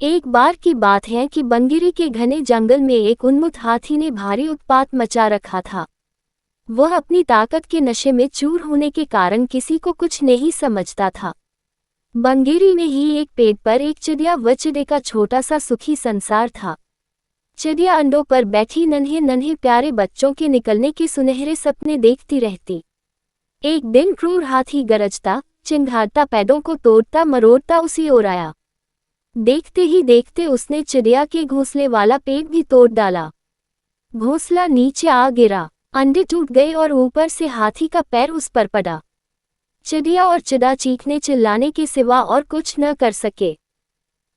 एक बार की बात है कि बंगिरी के घने जंगल में एक उन्मत्त हाथी ने भारी उत्पात मचा रखा था। वह अपनी ताकत के नशे में चूर होने के कारण किसी को कुछ नहीं समझता था। बंगिरी में ही एक पेड़ पर एक चिड़िया व चिड़े का छोटा सा सुखी संसार था। चिड़िया अंडों पर बैठी नन्हे नन्हे प्यारे बच्चों के निकलने के सुनहरे सपने देखती रहती। एक दिन क्रूर हाथी गरजता चिंघाड़ता पैदों को तोड़ता मरोड़ता उसी ओर आया। देखते ही देखते उसने चिड़िया के घोंसले वाला पेड़ भी तोड़ डाला। घोंसला नीचे आ गिरा, अंडे टूट गए और ऊपर से हाथी का पैर उस पर पड़ा। चिड़िया और चिड़ा चीखने चिल्लाने के सिवा और कुछ न कर सके।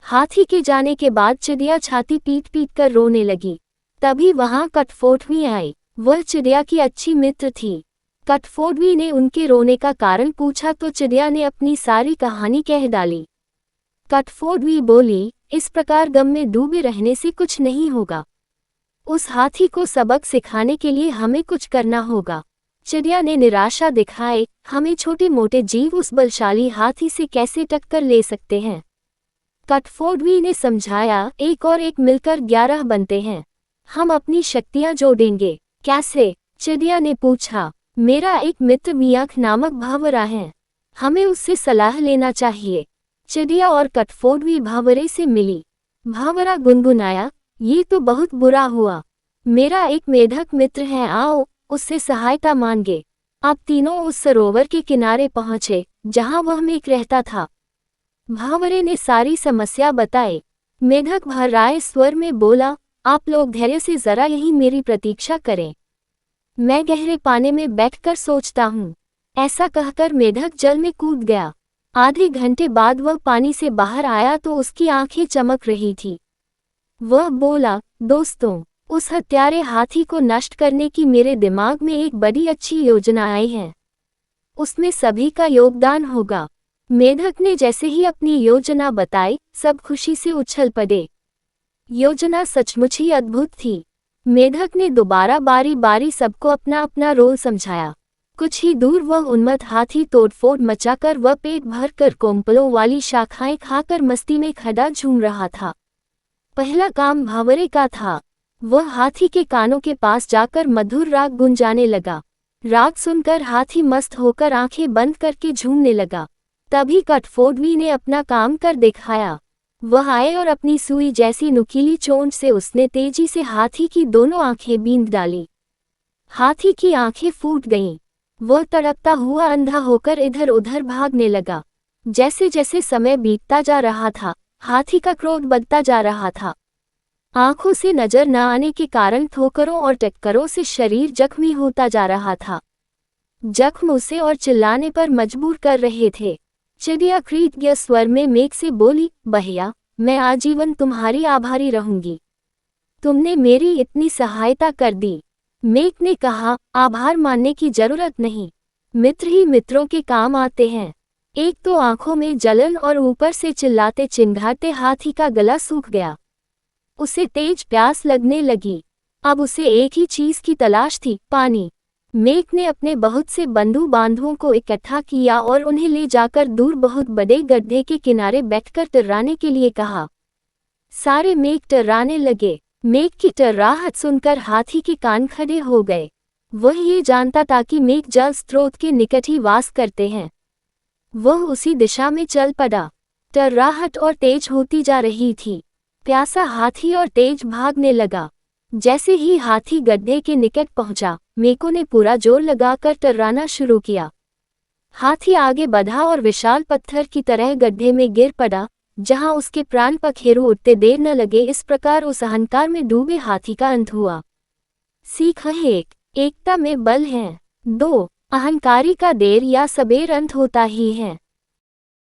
हाथी के जाने के बाद चिड़िया छाती पीट पीट कर रोने लगी। तभी वहां कठफोड़वी आई। वह चिड़िया की अच्छी मित्र थी। कठफोड़वी ने उनके रोने का कारण पूछा तो चिड़िया ने अपनी सारी कहानी कह डाली। कठफोड़वी बोली, इस प्रकार गम में डूबे रहने से कुछ नहीं होगा। उस हाथी को सबक सिखाने के लिए हमें कुछ करना होगा। चिड़िया ने निराशा दिखाए, हमें छोटे मोटे जीव उस बलशाली हाथी से कैसे टक्कर ले सकते हैं। कठफोड़वी ने समझाया, एक और एक मिलकर 11 बनते हैं। हम अपनी शक्तियां जोड़ेंगे। कैसे? चिड़िया ने पूछा। मेरा एक मित्र मियाख नामक भावरा है, हमें उससे सलाह लेना चाहिए। चिड़िया और कठफोड़वी भावरे से मिली। भावरा गुनगुनाया, ये तो बहुत बुरा हुआ। मेरा एक मेढक मित्र है, आओ उससे सहायता मांगे। अब तीनों उस सरोवर के किनारे पहुंचे जहां वह मेघ रहता था। भावरे ने सारी समस्या बताई। मेढक भर्राए स्वर में बोला, आप लोग धैर्य से जरा यहीं मेरी प्रतीक्षा करें, मैं गहरे पानी में बैठकर सोचता हूँ। ऐसा कहकर मेढक जल में कूद गया। आधे घंटे बाद वह पानी से बाहर आया तो उसकी आंखें चमक रही थी। वह बोला, दोस्तों, उस हत्यारे हाथी को नष्ट करने की मेरे दिमाग में एक बड़ी अच्छी योजना आई है। उसमें सभी का योगदान होगा। मेढक ने जैसे ही अपनी योजना बताई, सब खुशी से उछल पड़े। योजना सचमुच ही अद्भुत थी। मेढक ने दोबारा बारी बारी सबको अपना अपना रोल समझाया। कुछ ही दूर वह उन्मत्त हाथी तोड़फोड़ मचाकर व पेट भरकर कोंपलों वाली शाखाएं खाकर मस्ती में खड़ा झूम रहा था। पहला काम भावरे का था। वह हाथी के कानों के पास जाकर मधुर राग गुंजाने लगा। राग सुनकर हाथी मस्त होकर आंखें बंद करके झूमने लगा। तभी कठफोड़वी ने अपना काम कर दिखाया। वह आए और अपनी सुई जैसी नुकीली चोंच से उसने तेजी से हाथी की दोनों आंखें बींध डाली। हाथी की आंखें फूट गईं। वह तड़पता हुआ अंधा होकर इधर उधर भागने लगा। जैसे जैसे समय बीतता जा रहा था, हाथी का क्रोध बढ़ता जा रहा था। आंखों से नजर न आने के कारण ठोकरों और टक्करों से शरीर जख्मी होता जा रहा था। जख्म उसे और चिल्लाने पर मजबूर कर रहे थे। चिड़िया कृतज्ञ स्वर में मेघ से बोली, भैया, मैं आजीवन तुम्हारी आभारी रहूंगी। तुमने मेरी इतनी सहायता कर दी। मेघ ने कहा, आभार मानने की जरूरत नहीं, मित्र ही मित्रों के काम आते हैं। एक तो आंखों में जलन और ऊपर से चिल्लाते चिंघाड़ते हाथी का गला सूख गया। उसे तेज प्यास लगने लगी। अब उसे एक ही चीज की तलाश थी, पानी। मेघ ने अपने बहुत से बंधु बांधवों को इकट्ठा किया और उन्हें ले जाकर दूर बहुत बड़े गड्ढे के किनारे बैठकर टर्राने के लिए कहा। सारे मेघ टर्राने लगे। मेघ की टर्राहट सुनकर हाथी के कान खड़े हो गए। वह ये जानता था कि मेघ जल स्रोत के निकट ही वास करते हैं। वह उसी दिशा में चल पड़ा। टर्राहट और तेज होती जा रही थी। प्यासा हाथी और तेज भागने लगा। जैसे ही हाथी गड्ढे के निकट पहुंचा, मेघों ने पूरा जोर लगाकर टर्राना शुरू किया। हाथी आगे बढ़ा और विशाल पत्थर की तरह गड्ढे में गिर पड़ा, जहां उसके प्राण पखेरु उठते देर न लगे। इस प्रकार उस अहंकार में डूबे हाथी का अंत हुआ। सीख 1, एकता में बल है। 2, अहंकारी का देर या सबेर अंत होता ही है।